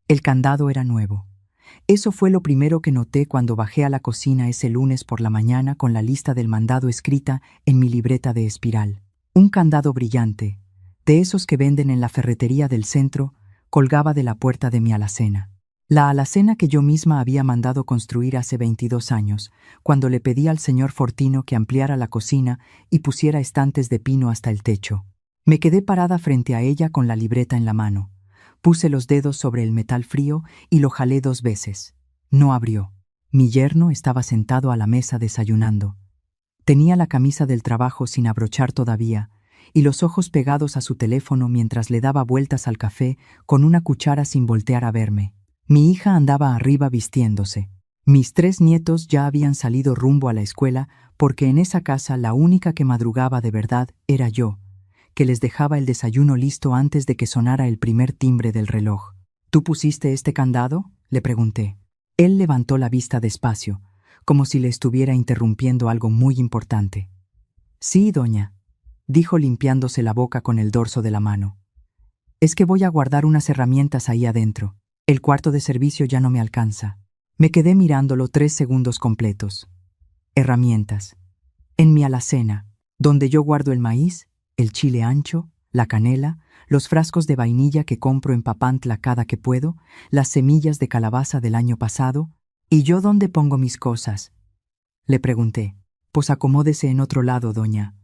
El candado era nuevo. Eso fue lo primero que noté cuando bajé a la cocina ese lunes por la mañana con la lista del mandado escrita en mi libreta de espiral. Un candado brillante, de esos que venden en la ferretería del centro, colgaba de la puerta de mi alacena. La alacena que yo misma había mandado construir hace 22 años, cuando le pedí al señor Fortino que ampliara la cocina y pusiera estantes de pino hasta el techo. Me quedé parada frente a ella con la libreta en la mano. Puse los dedos sobre el metal frío y lo jalé 2 veces. No abrió. Mi yerno estaba sentado a la mesa desayunando. Tenía la camisa del trabajo sin abrochar todavía y los ojos pegados a su teléfono mientras le daba vueltas al café con una cuchara sin voltear a verme. Mi hija andaba arriba vistiéndose. Mis 3 nietos ya habían salido rumbo a la escuela porque en esa casa la única que madrugaba de verdad era yo, que les dejaba el desayuno listo antes de que sonara el primer timbre del reloj. ¿Tú pusiste este candado?, le pregunté. Él levantó la vista despacio, como si le estuviera interrumpiendo algo muy importante. Sí, doña, dijo limpiándose la boca con el dorso de la mano. Es que voy a guardar unas herramientas ahí adentro. El cuarto de servicio ya no me alcanza. Me quedé mirándolo 3 segundos completos. Herramientas. En mi alacena, donde yo guardo el maíz, el chile ancho, la canela, los frascos de vainilla que compro en Papantla cada que puedo, las semillas de calabaza del año pasado. ¿Y yo dónde pongo mis cosas?, le pregunté. Pues acomódese en otro lado, doña.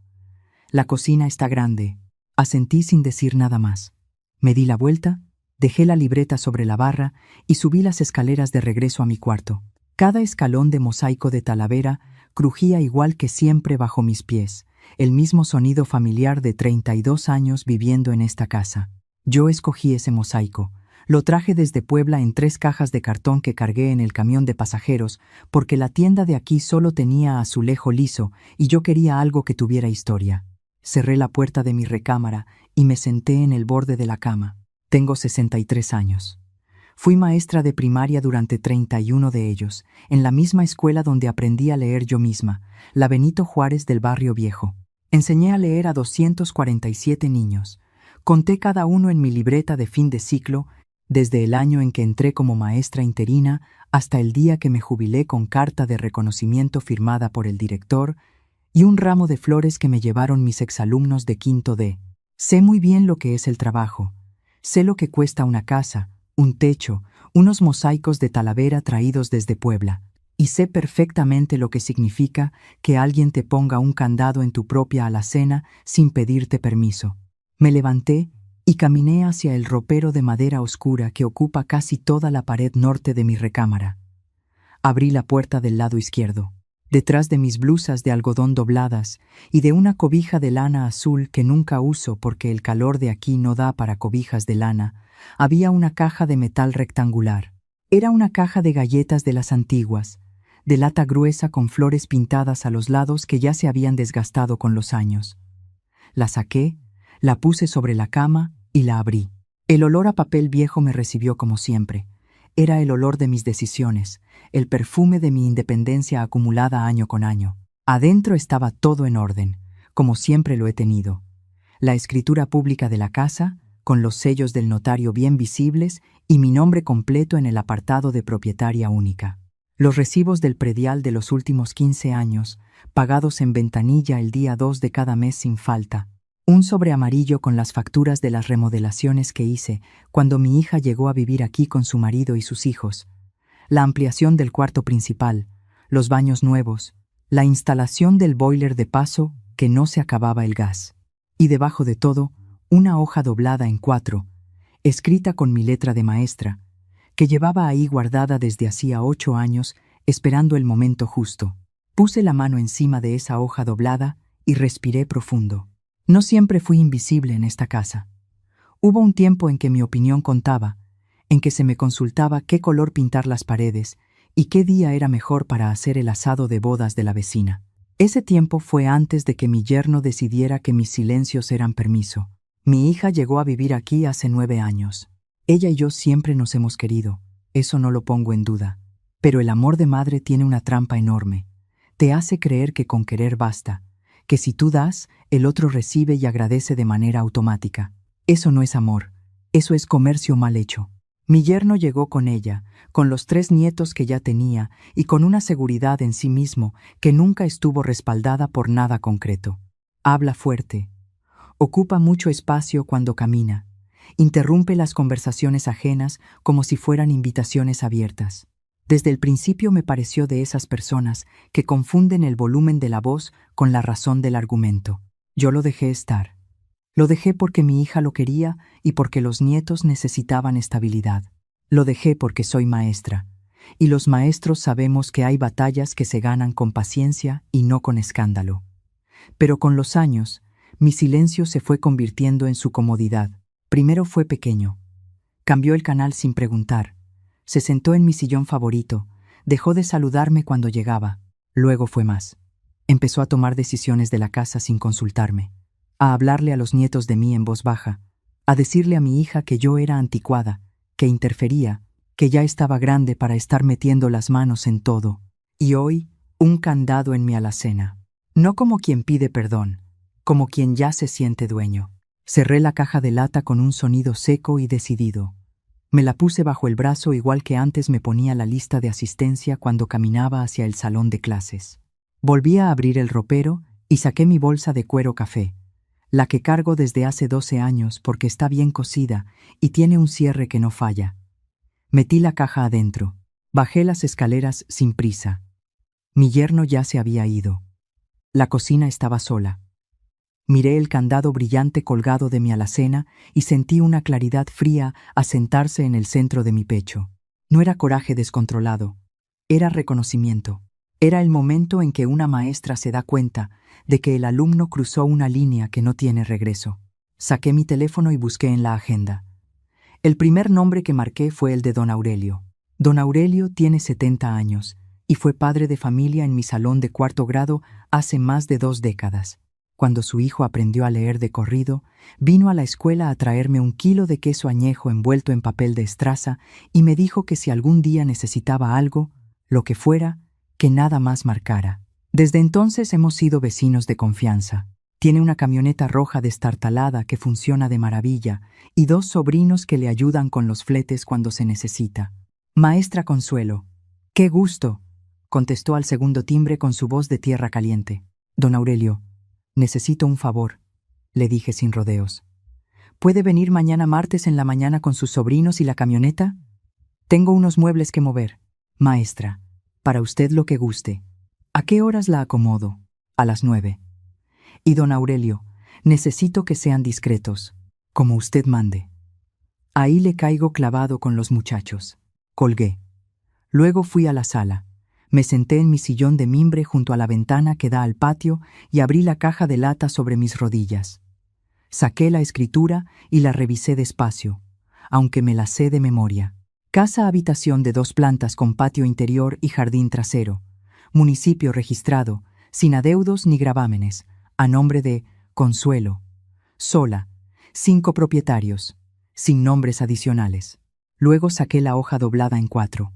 La cocina está grande. Asentí sin decir nada más. Me di la vuelta, dejé la libreta sobre la barra y subí las escaleras de regreso a mi cuarto. Cada escalón de mosaico de Talavera crujía igual que siempre bajo mis pies, el mismo sonido familiar de 32 años viviendo en esta casa. Yo escogí ese mosaico. Lo traje desde Puebla en 3 cajas de cartón que cargué en el camión de pasajeros porque la tienda de aquí solo tenía azulejo liso y yo quería algo que tuviera historia. Cerré la puerta de mi recámara y me senté en el borde de la cama. Tengo 63 años. Fui maestra de primaria durante 31 de ellos, en la misma escuela donde aprendí a leer yo misma, la Benito Juárez del Barrio Viejo. Enseñé a leer a 247 niños. Conté cada uno en mi libreta de fin de ciclo, desde el año en que entré como maestra interina hasta el día que me jubilé con carta de reconocimiento firmada por el director y un ramo de flores que me llevaron mis exalumnos de quinto D. Sé muy bien lo que es el trabajo. Sé lo que cuesta una casa, un techo, unos mosaicos de Talavera traídos desde Puebla. Y sé perfectamente lo que significa que alguien te ponga un candado en tu propia alacena sin pedirte permiso. Me levanté y caminé hacia el ropero de madera oscura que ocupa casi toda la pared norte de mi recámara. Abrí la puerta del lado izquierdo. Detrás de mis blusas de algodón dobladas y de una cobija de lana azul que nunca uso porque el calor de aquí no da para cobijas de lana, había una caja de metal rectangular. Era una caja de galletas de las antiguas, de lata gruesa con flores pintadas a los lados que ya se habían desgastado con los años. La saqué, la puse sobre la cama y la abrí. El olor a papel viejo me recibió como siempre. Era el olor de mis decisiones, el perfume de mi independencia acumulada año con año. Adentro estaba todo en orden, como siempre lo he tenido. La escritura pública de la casa, con los sellos del notario bien visibles y mi nombre completo en el apartado de propietaria única. Los recibos del predial de los últimos 15 años, pagados en ventanilla el día 2 de cada mes sin falta. Un sobre amarillo con las facturas de las remodelaciones que hice cuando mi hija llegó a vivir aquí con su marido y sus hijos. La ampliación del cuarto principal, los baños nuevos, la instalación del boiler de paso que no se acababa el gas. Y debajo de todo, una hoja doblada en 4, escrita con mi letra de maestra, que llevaba ahí guardada desde hacía 8 años, esperando el momento justo. Puse la mano encima de esa hoja doblada y respiré profundo. No siempre fui invisible en esta casa. Hubo un tiempo en que mi opinión contaba, en que se me consultaba qué color pintar las paredes y qué día era mejor para hacer el asado de bodas de la vecina. Ese tiempo fue antes de que mi yerno decidiera que mis silencios eran permiso. Mi hija llegó a vivir aquí hace 9 años. Ella y yo siempre nos hemos querido, eso no lo pongo en duda. Pero el amor de madre tiene una trampa enorme. Te hace creer que con querer basta, que si tú das, el otro recibe y agradece de manera automática. Eso no es amor, eso es comercio mal hecho. Mi yerno llegó con ella, con los 3 nietos que ya tenía y con una seguridad en sí mismo que nunca estuvo respaldada por nada concreto. Habla fuerte. Ocupa mucho espacio cuando camina. Interrumpe las conversaciones ajenas como si fueran invitaciones abiertas. Desde el principio me pareció de esas personas que confunden el volumen de la voz con la razón del argumento. Yo lo dejé estar. Lo dejé porque mi hija lo quería y porque los nietos necesitaban estabilidad. Lo dejé porque soy maestra, y los maestros sabemos que hay batallas que se ganan con paciencia y no con escándalo. Pero con los años, mi silencio se fue convirtiendo en su comodidad. Primero fue pequeño. Cambió el canal sin preguntar. Se sentó en mi sillón favorito. Dejó de saludarme cuando llegaba. Luego fue más. Empezó a tomar decisiones de la casa sin consultarme. A hablarle a los nietos de mí en voz baja. A decirle a mi hija que yo era anticuada, que interfería, que ya estaba grande para estar metiendo las manos en todo. Y hoy, un candado en mi alacena. No como quien pide perdón, como quien ya se siente dueño. Cerré la caja de lata con un sonido seco y decidido. Me la puse bajo el brazo igual que antes me ponía la lista de asistencia cuando caminaba hacia el salón de clases. Volví a abrir el ropero y saqué mi bolsa de cuero café, la que cargo desde hace 12 años porque está bien cosida y tiene un cierre que no falla. Metí la caja adentro. Bajé las escaleras sin prisa. Mi yerno ya se había ido. La cocina estaba sola. Miré el candado brillante colgado de mi alacena y sentí una claridad fría asentarse en el centro de mi pecho. No era coraje descontrolado, era reconocimiento. Era el momento en que una maestra se da cuenta de que el alumno cruzó una línea que no tiene regreso. Saqué mi teléfono y busqué en la agenda. El primer nombre que marqué fue el de don Aurelio. Don Aurelio tiene 70 años y fue padre de familia en mi salón de 4º grado hace más de 2 décadas. Cuando su hijo aprendió a leer de corrido, vino a la escuela a traerme 1 kilo de queso añejo envuelto en papel de estraza y me dijo que si algún día necesitaba algo, lo que fuera, que nada más marcara. Desde entonces hemos sido vecinos de confianza. Tiene una camioneta roja destartalada que funciona de maravilla y 2 sobrinos que le ayudan con los fletes cuando se necesita. Maestra Consuelo. ¡Qué gusto!, contestó al segundo timbre con su voz de tierra caliente. Don Aurelio, necesito un favor, le dije sin rodeos. ¿Puede venir mañana martes en la mañana con sus sobrinos y la camioneta? Tengo unos muebles que mover. Maestra, para usted lo que guste. ¿A qué horas la acomodo? A las 9. Y don Aurelio, necesito que sean discretos, como usted mande. Ahí le caigo clavado con los muchachos. Colgué. Luego fui a la sala. Me senté en mi sillón de mimbre junto a la ventana que da al patio y abrí la caja de lata sobre mis rodillas. Saqué la escritura y la revisé despacio, aunque me la sé de memoria. Casa-habitación de 2 plantas con patio interior y jardín trasero. Municipio registrado, sin adeudos ni gravámenes, a nombre de Consuelo. Sola, 5 propietarios, sin nombres adicionales. Luego saqué la hoja doblada en 4.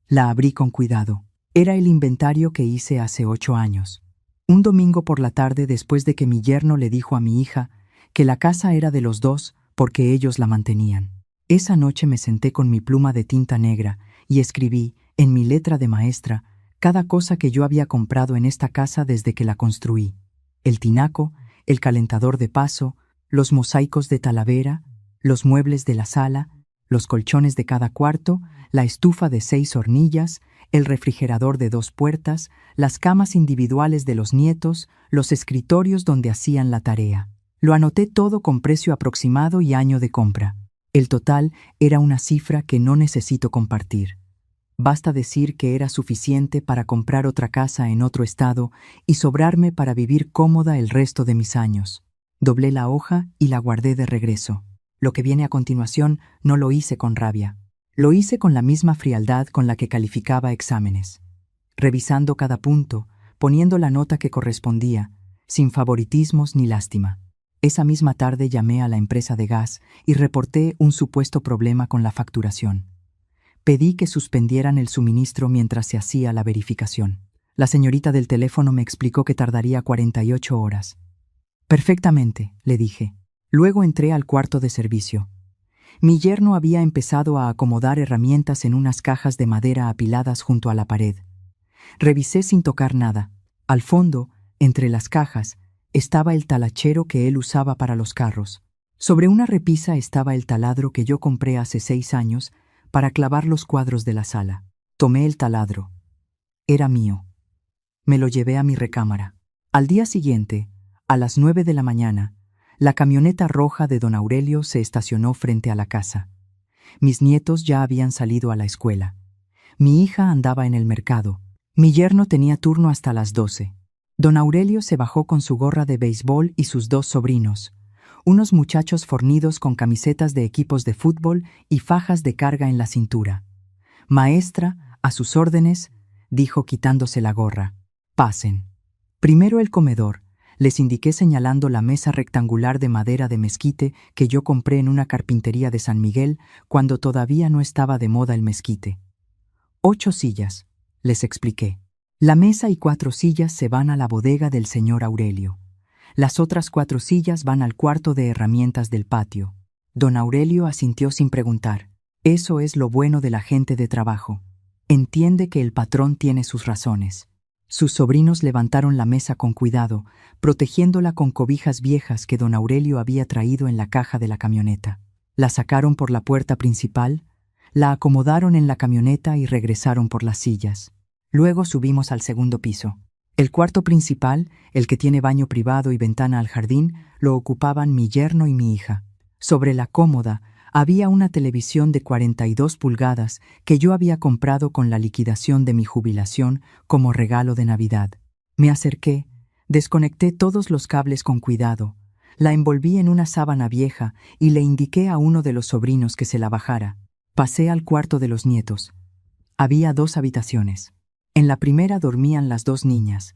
La abrí con cuidado. Era el inventario que hice hace 8 años. Un domingo por la tarde, después de que mi yerno le dijo a mi hija que la casa era de los 2 porque ellos la mantenían. Esa noche me senté con mi pluma de tinta negra y escribí, en mi letra de maestra, cada cosa que yo había comprado en esta casa desde que la construí. El tinaco, el calentador de paso, los mosaicos de Talavera, los muebles de la sala, los colchones de cada cuarto, la estufa de 6 hornillas, el refrigerador de 2 puertas, las camas individuales de los nietos, los escritorios donde hacían la tarea. Lo anoté todo con precio aproximado y año de compra. El total era una cifra que no necesito compartir. Basta decir que era suficiente para comprar otra casa en otro estado y sobrarme para vivir cómoda el resto de mis años. Doblé la hoja y la guardé de regreso. Lo que viene a continuación no lo hice con rabia. Lo hice con la misma frialdad con la que calificaba exámenes. Revisando cada punto, poniendo la nota que correspondía, sin favoritismos ni lástima. Esa misma tarde llamé a la empresa de gas y reporté un supuesto problema con la facturación. Pedí que suspendieran el suministro mientras se hacía la verificación. La señorita del teléfono me explicó que tardaría 48 horas. Perfectamente, le dije. Luego entré al cuarto de servicio. Mi yerno había empezado a acomodar herramientas en unas cajas de madera apiladas junto a la pared. Revisé sin tocar nada. Al fondo, entre las cajas, estaba el talachero que él usaba para los carros. Sobre una repisa estaba el taladro que yo compré hace 6 años para clavar los cuadros de la sala. Tomé el taladro. Era mío. Me lo llevé a mi recámara. Al día siguiente, a las 9 de la mañana, la camioneta roja de don Aurelio se estacionó frente a la casa. Mis nietos ya habían salido a la escuela. Mi hija andaba en el mercado. Mi yerno tenía turno hasta las 12. Don Aurelio se bajó con su gorra de béisbol y sus 2 sobrinos, unos muchachos fornidos con camisetas de equipos de fútbol y fajas de carga en la cintura. «Maestra, a sus órdenes», dijo quitándose la gorra. «Pasen». Primero el comedor, les indiqué señalando la mesa rectangular de madera de mezquite que yo compré en una carpintería de San Miguel cuando todavía no estaba de moda el mezquite. 8 sillas, les expliqué. La mesa y 4 sillas se van a la bodega del señor Aurelio. Las otras 4 sillas van al cuarto de herramientas del patio. Don Aurelio asintió sin preguntar. Eso es lo bueno de la gente de trabajo. Entiende que el patrón tiene sus razones. Sus sobrinos levantaron la mesa con cuidado, protegiéndola con cobijas viejas que don Aurelio había traído en la caja de la camioneta. La sacaron por la puerta principal, la acomodaron en la camioneta y regresaron por las sillas. Luego subimos al segundo piso. El cuarto principal, el que tiene baño privado y ventana al jardín, lo ocupaban mi yerno y mi hija. Sobre la cómoda había una televisión de 42 pulgadas que yo había comprado con la liquidación de mi jubilación como regalo de Navidad. Me acerqué, desconecté todos los cables con cuidado, la envolví en una sábana vieja y le indiqué a uno de los sobrinos que se la bajara. Pasé al cuarto de los nietos. Había 2 habitaciones. En la primera dormían las 2 niñas,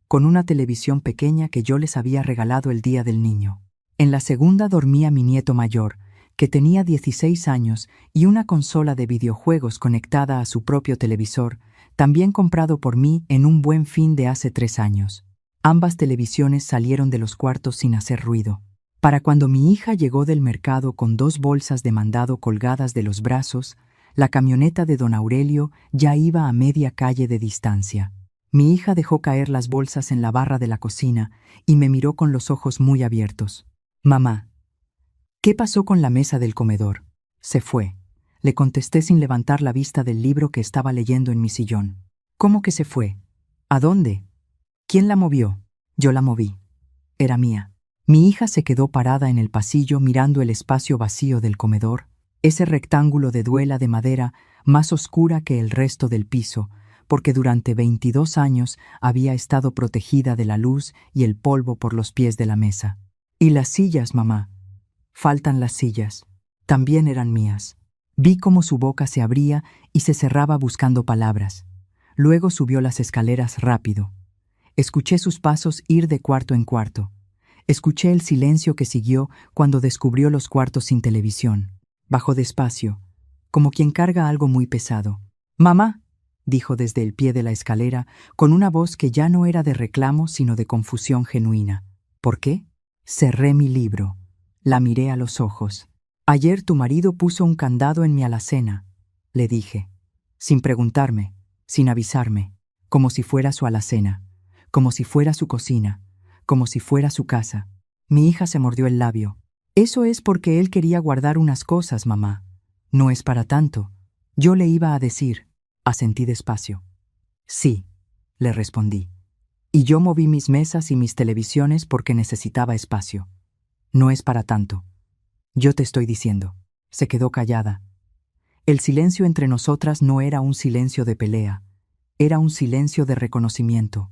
con una televisión pequeña que yo les había regalado el día del niño. En la segunda dormía mi nieto mayor, que tenía 16 años y una consola de videojuegos conectada a su propio televisor, también comprado por mí en un Buen Fin de hace 3 años. Ambas televisiones salieron de los cuartos sin hacer ruido. Para cuando mi hija llegó del mercado con 2 bolsas de mandado colgadas de los brazos, la camioneta de don Aurelio ya iba a media calle de distancia. Mi hija dejó caer las bolsas en la barra de la cocina y me miró con los ojos muy abiertos. «Mamá, ¿qué pasó con la mesa del comedor?» «Se fue», le contesté sin levantar la vista del libro que estaba leyendo en mi sillón. «¿Cómo que se fue? ¿A dónde? ¿Quién la movió?» «Yo la moví. Era mía». Mi hija se quedó parada en el pasillo mirando el espacio vacío del comedor, ese rectángulo de duela de madera más oscura que el resto del piso, porque durante 22 años había estado protegida de la luz y el polvo por los pies de la mesa. «¿Y las sillas, mamá?» «Faltan las sillas. También eran mías». Vi cómo su boca se abría y se cerraba buscando palabras. Luego subió las escaleras rápido. Escuché sus pasos ir de cuarto en cuarto. Escuché el silencio que siguió cuando descubrió los cuartos sin televisión. Bajó despacio, como quien carga algo muy pesado. «Mamá», dijo desde el pie de la escalera, con una voz que ya no era de reclamo sino de confusión genuina. «¿Por qué?» Cerré mi libro. La miré a los ojos. «Ayer tu marido puso un candado en mi alacena», le dije, sin preguntarme, sin avisarme, como si fuera su alacena, como si fuera su cocina, como si fuera su casa. Mi hija se mordió el labio. «Eso es porque él quería guardar unas cosas, mamá. No es para tanto». Yo le iba a decir, asentí despacio. «Sí», le respondí. «Y yo moví mis mesas y mis televisiones porque necesitaba espacio. No es para tanto. Yo te estoy diciendo». Se quedó callada. El silencio entre nosotras no era un silencio de pelea, era un silencio de reconocimiento.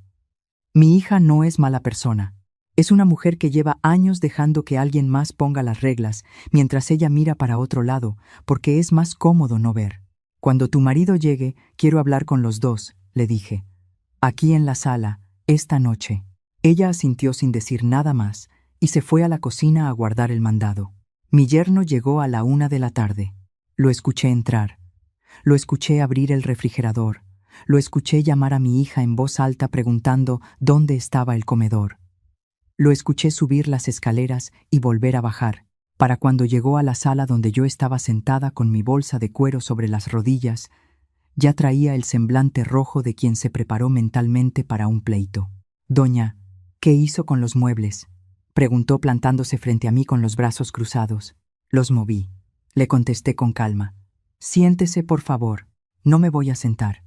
Mi hija no es mala persona. Es una mujer que lleva años dejando que alguien más ponga las reglas, mientras ella mira para otro lado, porque es más cómodo no ver. «Cuando tu marido llegue, quiero hablar con los 2», le dije. «Aquí en la sala, esta noche». Ella asintió sin decir nada más y se fue a la cocina a guardar el mandado. Mi yerno llegó a la 1 de la tarde. Lo escuché entrar. Lo escuché abrir el refrigerador. Lo escuché llamar a mi hija en voz alta preguntando dónde estaba el comedor. Lo escuché subir las escaleras y volver a bajar. Para cuando llegó a la sala donde yo estaba sentada con mi bolsa de cuero sobre las rodillas, ya traía el semblante rojo de quien se preparó mentalmente para un pleito. «Doña, ¿qué hizo con los muebles?», preguntó plantándose frente a mí con los brazos cruzados. «Los moví», le contesté con calma. «Siéntese, por favor. No me voy a sentar.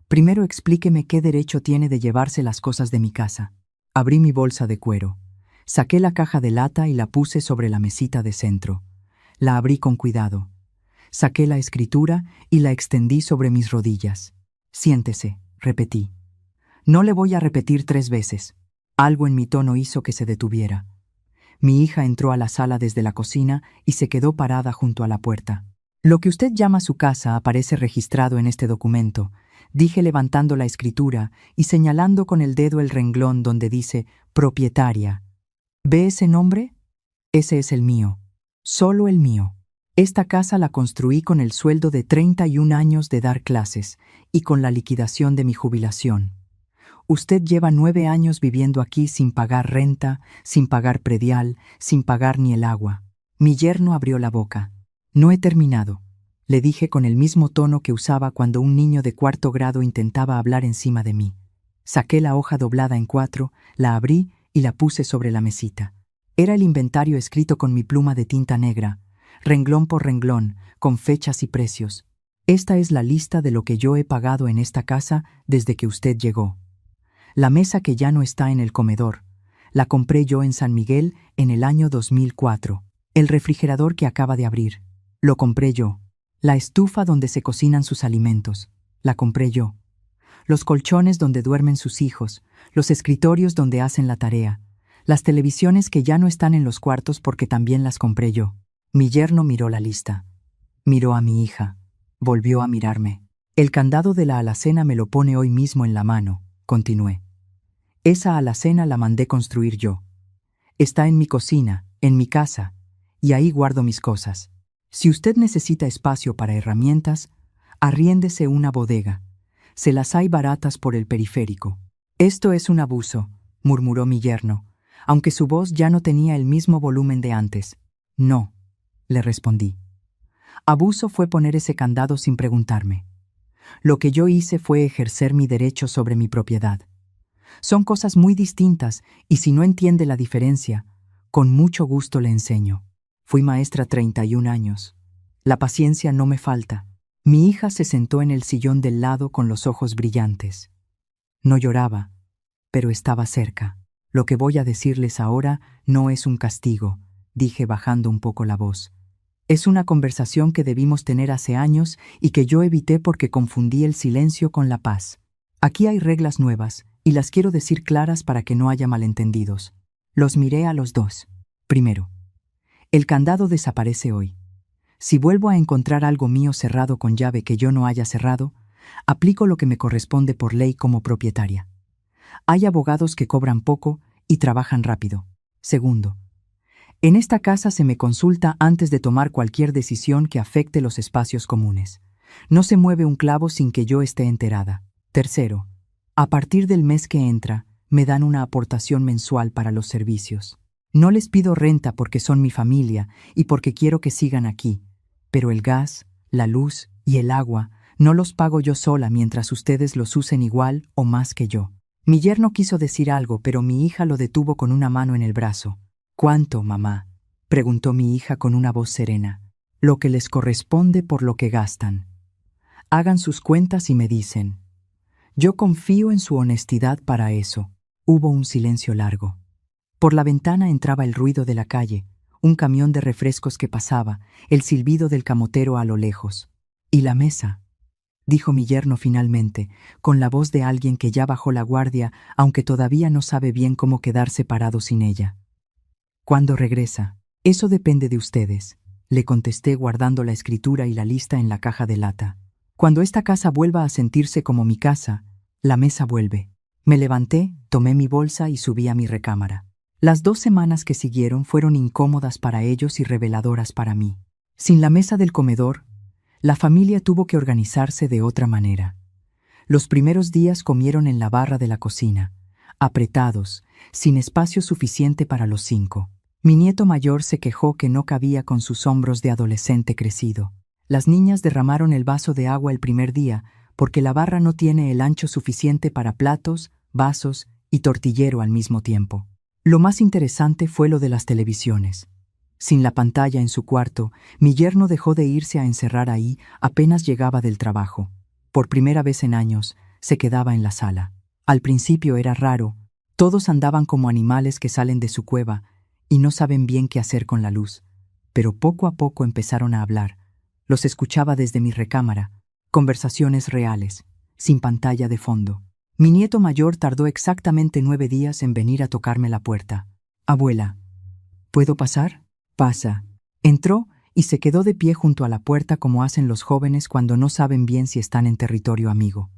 Primero explíqueme qué derecho tiene de llevarse las cosas de mi casa». Abrí mi bolsa de cuero. Saqué la caja de lata y la puse sobre la mesita de centro. La abrí con cuidado. Saqué la escritura y la extendí sobre mis rodillas. «Siéntese», repetí. «No le voy a repetir 3 veces». Algo en mi tono hizo que se detuviera. Mi hija entró a la sala desde la cocina y se quedó parada junto a la puerta. «Lo que usted llama su casa aparece registrado en este documento», dije levantando la escritura y señalando con el dedo el renglón donde dice «propietaria». «¿Ve ese nombre? Ese es el mío. Solo el mío. Esta casa la construí con el sueldo de 31 años de dar clases y con la liquidación de mi jubilación. Usted lleva 9 años viviendo aquí sin pagar renta, sin pagar predial, sin pagar ni el agua». Mi yerno abrió la boca. «No he terminado», le dije con el mismo tono que usaba cuando un niño de 4º grado intentaba hablar encima de mí. Saqué la hoja doblada en 4, la abrí y la puse sobre la mesita. Era el inventario escrito con mi pluma de tinta negra, renglón por renglón, con fechas y precios. «Esta es la lista de lo que yo he pagado en esta casa desde que usted llegó. La mesa que ya no está en el comedor, la compré yo en San Miguel en el año 2004. El refrigerador que acaba de abrir, lo compré yo. La estufa donde se cocinan sus alimentos, la compré yo. Los colchones donde duermen sus hijos, los escritorios donde hacen la tarea, las televisiones que ya no están en los cuartos porque también las compré yo». Mi yerno miró la lista. Miró a mi hija. Volvió a mirarme. «El candado de la alacena me lo pone hoy mismo en la mano», continué. «Esa alacena la mandé construir yo. Está en mi cocina, en mi casa, y ahí guardo mis cosas. Si usted necesita espacio para herramientas, arriéndese una bodega. Se las hay baratas por el periférico». «Esto es un abuso», murmuró mi yerno, aunque su voz ya no tenía el mismo volumen de antes. «No», le respondí. «Abuso fue poner ese candado sin preguntarme. Lo que yo hice fue ejercer mi derecho sobre mi propiedad. Son cosas muy distintas y si no entiende la diferencia, con mucho gusto le enseño. Fui maestra 31 años. La paciencia no me falta». Mi hija se sentó en el sillón del lado con los ojos brillantes. No lloraba, pero estaba cerca. «Lo que voy a decirles ahora no es un castigo», dije bajando un poco la voz. «Es una conversación que debimos tener hace años y que yo evité porque confundí el silencio con la paz. Aquí hay reglas nuevas y las quiero decir claras para que no haya malentendidos». Los miré a los dos. «Primero, el candado desaparece hoy. Si vuelvo a encontrar algo mío cerrado con llave que yo no haya cerrado, aplico lo que me corresponde por ley como propietaria. Hay abogados que cobran poco y trabajan rápido. Segundo, en esta casa se me consulta antes de tomar cualquier decisión que afecte los espacios comunes. No se mueve un clavo sin que yo esté enterada. Tercero, a partir del mes que entra, me dan una aportación mensual para los servicios. No les pido renta porque son mi familia y porque quiero que sigan aquí, pero el gas, la luz y el agua no los pago yo sola mientras ustedes los usen igual o más que yo». Mi yerno quiso decir algo, pero mi hija lo detuvo con una mano en el brazo. «¿Cuánto, mamá?», preguntó mi hija con una voz serena. «Lo que les corresponde por lo que gastan. Hagan sus cuentas y me dicen. Yo confío en su honestidad para eso». Hubo un silencio largo. Por la ventana entraba el ruido de la calle, un camión de refrescos que pasaba, el silbido del camotero a lo lejos. «¿Y la mesa?», dijo mi yerno finalmente, con la voz de alguien que ya bajó la guardia, aunque todavía no sabe bien cómo quedarse parado sin ella. «¿Cuándo regresa?». «Eso depende de ustedes», le contesté guardando la escritura y la lista en la caja de lata. «Cuando esta casa vuelva a sentirse como mi casa, la mesa vuelve». Me levanté, tomé mi bolsa y subí a mi recámara. Las 2 semanas que siguieron fueron incómodas para ellos y reveladoras para mí. Sin la mesa del comedor, la familia tuvo que organizarse de otra manera. Los primeros días comieron en la barra de la cocina, apretados, sin espacio suficiente para los 5. Mi nieto mayor se quejó que no cabía con sus hombros de adolescente crecido. Las niñas derramaron el vaso de agua el primer día porque la barra no tiene el ancho suficiente para platos, vasos y tortillero al mismo tiempo. Lo más interesante fue lo de las televisiones. Sin la pantalla en su cuarto, mi yerno dejó de irse a encerrar ahí apenas llegaba del trabajo. Por primera vez en años, se quedaba en la sala. Al principio era raro. Todos andaban como animales que salen de su cueva y no saben bien qué hacer con la luz. Pero poco a poco empezaron a hablar. Los escuchaba desde mi recámara. Conversaciones reales, sin pantalla de fondo. Mi nieto mayor tardó exactamente 9 días en venir a tocarme la puerta. Abuela, ¿puedo pasar? Pasa. Entró y se quedó de pie junto a la puerta como hacen los jóvenes cuando no saben bien si están en territorio amigo.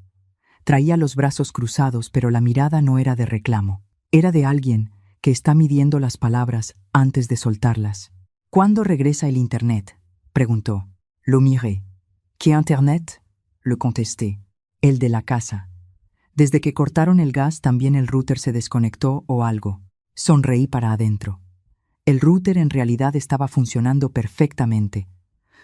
Traía los brazos cruzados, pero la mirada no era de reclamo. Era de alguien que está midiendo las palabras antes de soltarlas. ¿Cuándo regresa el Internet?, preguntó. Lo miré. ¿Qué Internet?, le contesté. El de la casa. Desde que cortaron el gas también el router se desconectó o algo. Sonreí para adentro. El router en realidad estaba funcionando perfectamente.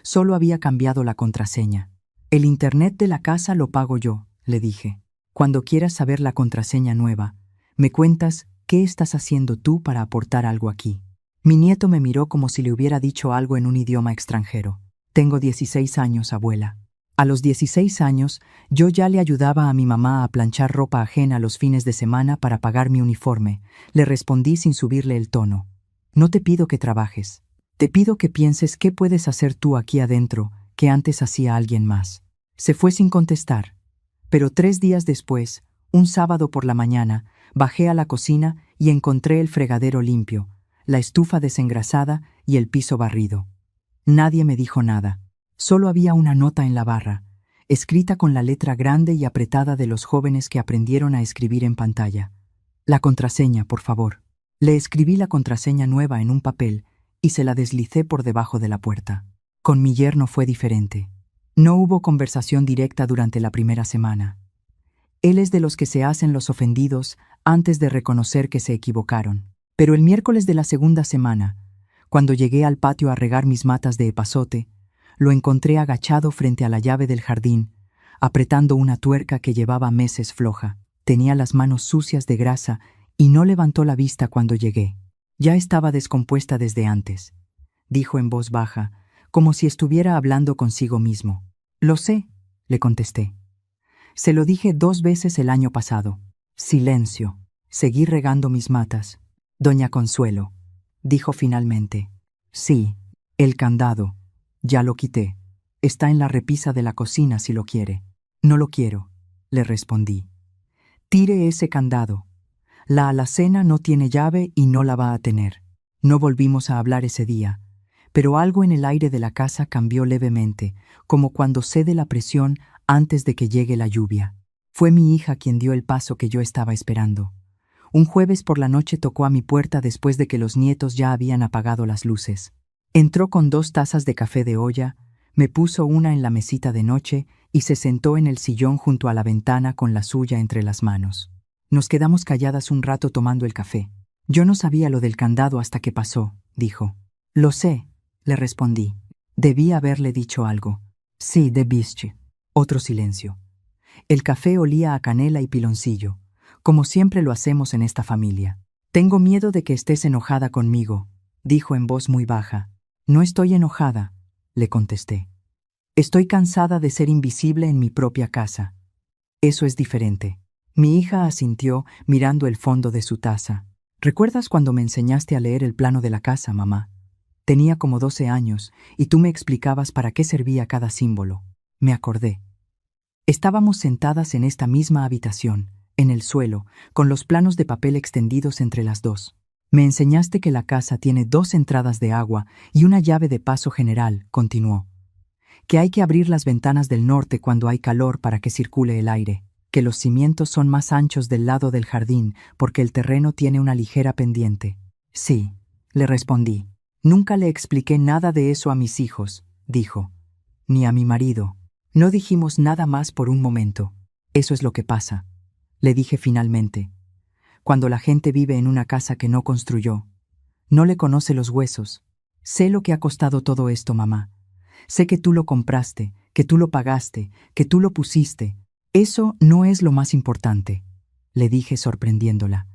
Solo había cambiado la contraseña. El Internet de la casa lo pago yo, le dije. Cuando quieras saber la contraseña nueva, me cuentas qué estás haciendo tú para aportar algo aquí. Mi nieto me miró como si le hubiera dicho algo en un idioma extranjero. Tengo 16 años, abuela. A los 16 años, yo ya le ayudaba a mi mamá a planchar ropa ajena los fines de semana para pagar mi uniforme. Le respondí sin subirle el tono. No te pido que trabajes. Te pido que pienses qué puedes hacer tú aquí adentro que antes hacía alguien más. Se fue sin contestar. Pero 3 días después, un sábado por la mañana, bajé a la cocina y encontré el fregadero limpio, la estufa desengrasada y el piso barrido. Nadie me dijo nada. Solo había una nota en la barra, escrita con la letra grande y apretada de los jóvenes que aprendieron a escribir en pantalla. La contraseña, por favor. Le escribí la contraseña nueva en un papel y se la deslicé por debajo de la puerta. Con mi yerno fue diferente. No hubo conversación directa durante la primera semana. Él es de los que se hacen los ofendidos antes de reconocer que se equivocaron. Pero el miércoles de la segunda semana, cuando llegué al patio a regar mis matas de epazote, lo encontré agachado frente a la llave del jardín, apretando una tuerca que llevaba meses floja. Tenía las manos sucias de grasa y no levantó la vista cuando llegué. Ya estaba descompuesta desde antes, dijo en voz baja, como si estuviera hablando consigo mismo. Lo sé, le contesté. Se lo dije 2 veces el año pasado. Silencio. Seguí regando mis matas. Doña Consuelo, dijo finalmente. Sí, el candado. Ya lo quité. Está en la repisa de la cocina si lo quiere. No lo quiero, le respondí. Tire ese candado. La alacena no tiene llave y no la va a tener. No volvimos a hablar ese día, pero algo en el aire de la casa cambió levemente, como cuando cede la presión antes de que llegue la lluvia. Fue mi hija quien dio el paso que yo estaba esperando. Un jueves por la noche tocó a mi puerta después de que los nietos ya habían apagado las luces. Entró con 2 tazas de café de olla, me puso una en la mesita de noche y se sentó en el sillón junto a la ventana con la suya entre las manos. Nos quedamos calladas un rato tomando el café. Yo no sabía lo del candado hasta que pasó, dijo. Lo sé, le respondí. Debí haberle dicho algo. Sí, debiste. Otro silencio. El café olía a canela y piloncillo, como siempre lo hacemos en esta familia. Tengo miedo de que estés enojada conmigo, dijo en voz muy baja. No estoy enojada, le contesté. Estoy cansada de ser invisible en mi propia casa. Eso es diferente. Mi hija asintió mirando el fondo de su taza. ¿Recuerdas cuando me enseñaste a leer el plano de la casa, mamá? Tenía como 12 años y tú me explicabas para qué servía cada símbolo. Me acordé. Estábamos sentadas en esta misma habitación, en el suelo, con los planos de papel extendidos entre las dos. Me enseñaste que la casa tiene 2 entradas de agua y una llave de paso general, continuó. Que hay que abrir las ventanas del norte cuando hay calor para que circule el aire. Que los cimientos son más anchos del lado del jardín porque el terreno tiene una ligera pendiente. Sí, le respondí. Nunca le expliqué nada de eso a mis hijos, dijo. Ni a mi marido. No dijimos nada más por un momento. Eso es lo que pasa, le dije finalmente. Cuando la gente vive en una casa que no construyó, No le conoce los huesos. Sé lo que ha costado todo esto, mamá. Sé que tú lo compraste, que tú lo pagaste, que tú lo pusiste. Eso no es lo más importante, le dije sorprendiéndola.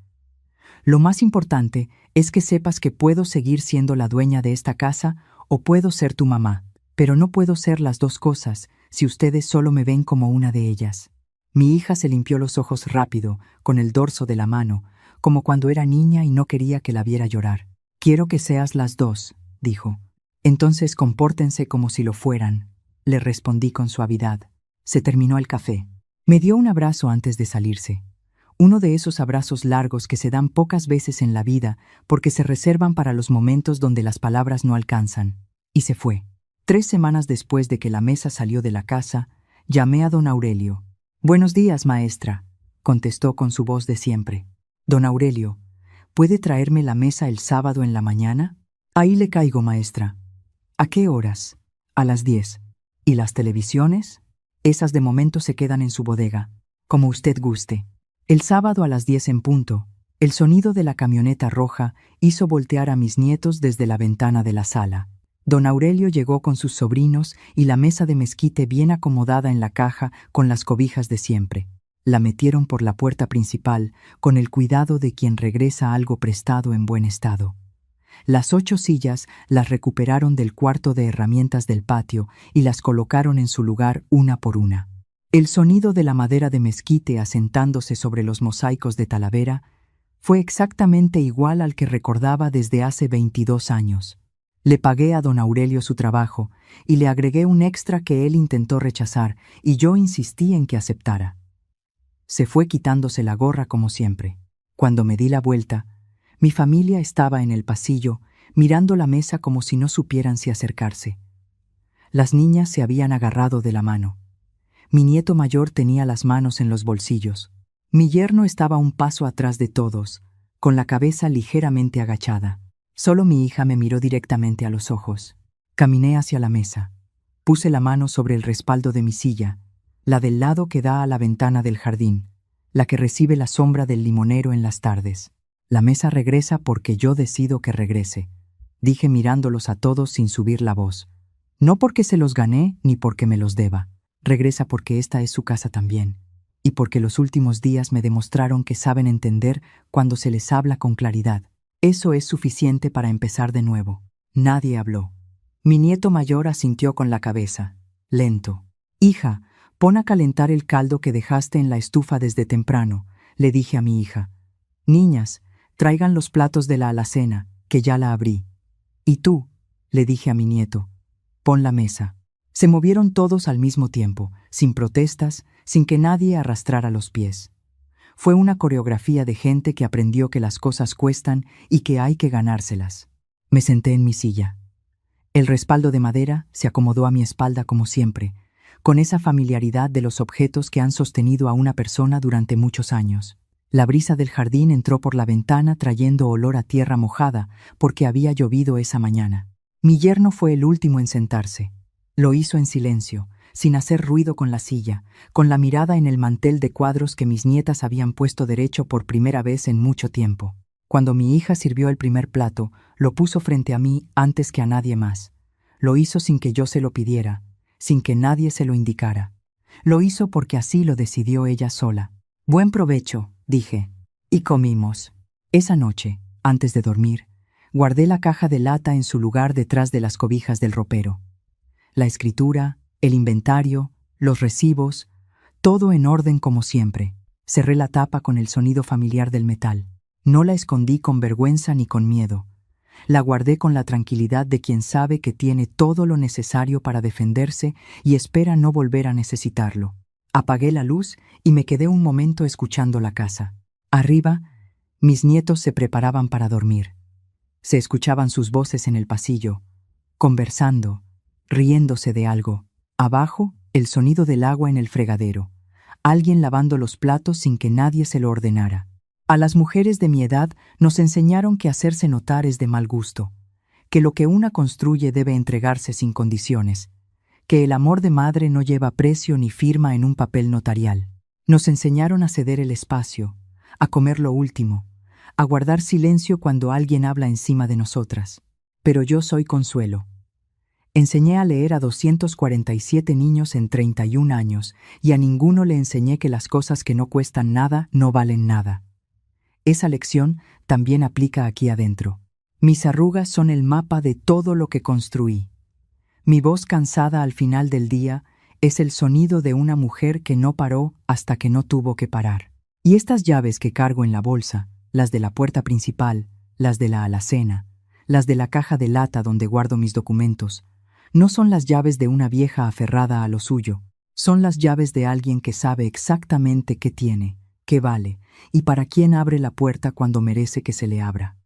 Lo más importante es que sepas que puedo seguir siendo la dueña de esta casa o puedo ser tu mamá, pero no puedo ser las dos cosas si ustedes solo me ven como una de ellas. Mi hija se limpió los ojos rápido, con el dorso de la mano, como cuando era niña y no quería que la viera llorar. Quiero que seas las dos, dijo. Entonces compórtense como si lo fueran, le respondí con suavidad. Se terminó el café. Me dio un abrazo antes de salirse. Uno de esos abrazos largos que se dan pocas veces en la vida porque se reservan para los momentos donde las palabras no alcanzan. Y se fue. 3 semanas después de que la mesa salió de la casa, llamé a don Aurelio. «Buenos días, maestra», contestó con su voz de siempre. «Don Aurelio, ¿puede traerme la mesa el sábado en la mañana?» «Ahí le caigo, maestra». «¿A qué horas?» «A las 10». «¿Y las televisiones?» «Esas de momento se quedan en su bodega. Como usted guste». El sábado a las 10 en punto, el sonido de la camioneta roja hizo voltear a mis nietos desde la ventana de la sala. Don Aurelio llegó con sus sobrinos y la mesa de mezquite bien acomodada en la caja con las cobijas de siempre. La metieron por la puerta principal con el cuidado de quien regresa algo prestado en buen estado. Las 8 sillas las recuperaron del cuarto de herramientas del patio y las colocaron en su lugar una por una. El sonido de la madera de mezquite asentándose sobre los mosaicos de Talavera fue exactamente igual al que recordaba desde hace 22 años. Le pagué a don Aurelio su trabajo y le agregué un extra que él intentó rechazar y yo insistí en que aceptara. Se fue quitándose la gorra como siempre. Cuando me di la vuelta, mi familia estaba en el pasillo mirando la mesa como si no supieran si acercarse. Las niñas se habían agarrado de la mano. Mi nieto mayor tenía las manos en los bolsillos. Mi yerno estaba un paso atrás de todos, con la cabeza ligeramente agachada. Solo mi hija me miró directamente a los ojos. Caminé hacia la mesa. Puse la mano sobre el respaldo de mi silla, la del lado que da a la ventana del jardín, la que recibe la sombra del limonero en las tardes. La mesa regresa porque yo decido que regrese, dije mirándolos a todos sin subir la voz. No porque se los gané ni porque me los deba. Regresa porque esta es su casa también, y porque los últimos días me demostraron que saben entender cuando se les habla con claridad. Eso es suficiente para empezar de nuevo. Nadie habló. Mi nieto mayor asintió con la cabeza, lento. «Hija, pon a calentar el caldo que dejaste en la estufa desde temprano», le dije a mi hija. «Niñas, traigan los platos de la alacena, que ya la abrí». «Y tú», le dije a mi nieto, «pon la mesa». Se movieron todos al mismo tiempo, sin protestas, sin que nadie arrastrara los pies. Fue una coreografía de gente que aprendió que las cosas cuestan y que hay que ganárselas. Me senté en mi silla. El respaldo de madera se acomodó a mi espalda como siempre, con esa familiaridad de los objetos que han sostenido a una persona durante muchos años. La brisa del jardín entró por la ventana trayendo olor a tierra mojada porque había llovido esa mañana. Mi yerno fue el último en sentarse. Lo hizo en silencio, sin hacer ruido con la silla, con la mirada en el mantel de cuadros que mis nietas habían puesto derecho por primera vez en mucho tiempo. Cuando mi hija sirvió el primer plato, lo puso frente a mí antes que a nadie más. Lo hizo sin que yo se lo pidiera, sin que nadie se lo indicara. Lo hizo porque así lo decidió ella sola. «Buen provecho», dije. Y comimos. Esa noche, antes de dormir, guardé la caja de lata en su lugar detrás de las cobijas del ropero. La escritura, el inventario, los recibos, todo en orden como siempre. Cerré la tapa con el sonido familiar del metal. No la escondí con vergüenza ni con miedo. La guardé con la tranquilidad de quien sabe que tiene todo lo necesario para defenderse y espera no volver a necesitarlo. Apagué la luz y me quedé un momento escuchando la casa. Arriba, mis nietos se preparaban para dormir. Se escuchaban sus voces en el pasillo, conversando, riéndose de algo. Abajo, el sonido del agua en el fregadero. Alguien lavando los platos sin que nadie se lo ordenara. A las mujeres de mi edad nos enseñaron que hacerse notar es de mal gusto, que lo que una construye debe entregarse sin condiciones, que el amor de madre no lleva precio ni firma en un papel notarial. Nos enseñaron a ceder el espacio, a comer lo último, a guardar silencio cuando alguien habla encima de nosotras. Pero yo soy Consuelo. Enseñé a leer a 247 niños en 31 años y a ninguno le enseñé que las cosas que no cuestan nada no valen nada. Esa lección también aplica aquí adentro. Mis arrugas son el mapa de todo lo que construí. Mi voz cansada al final del día es el sonido de una mujer que no paró hasta que no tuvo que parar. Y estas llaves que cargo en la bolsa, las de la puerta principal, las de la alacena, las de la caja de lata donde guardo mis documentos, no son las llaves de una vieja aferrada a lo suyo, son las llaves de alguien que sabe exactamente qué tiene, qué vale, y para quién abre la puerta cuando merece que se le abra.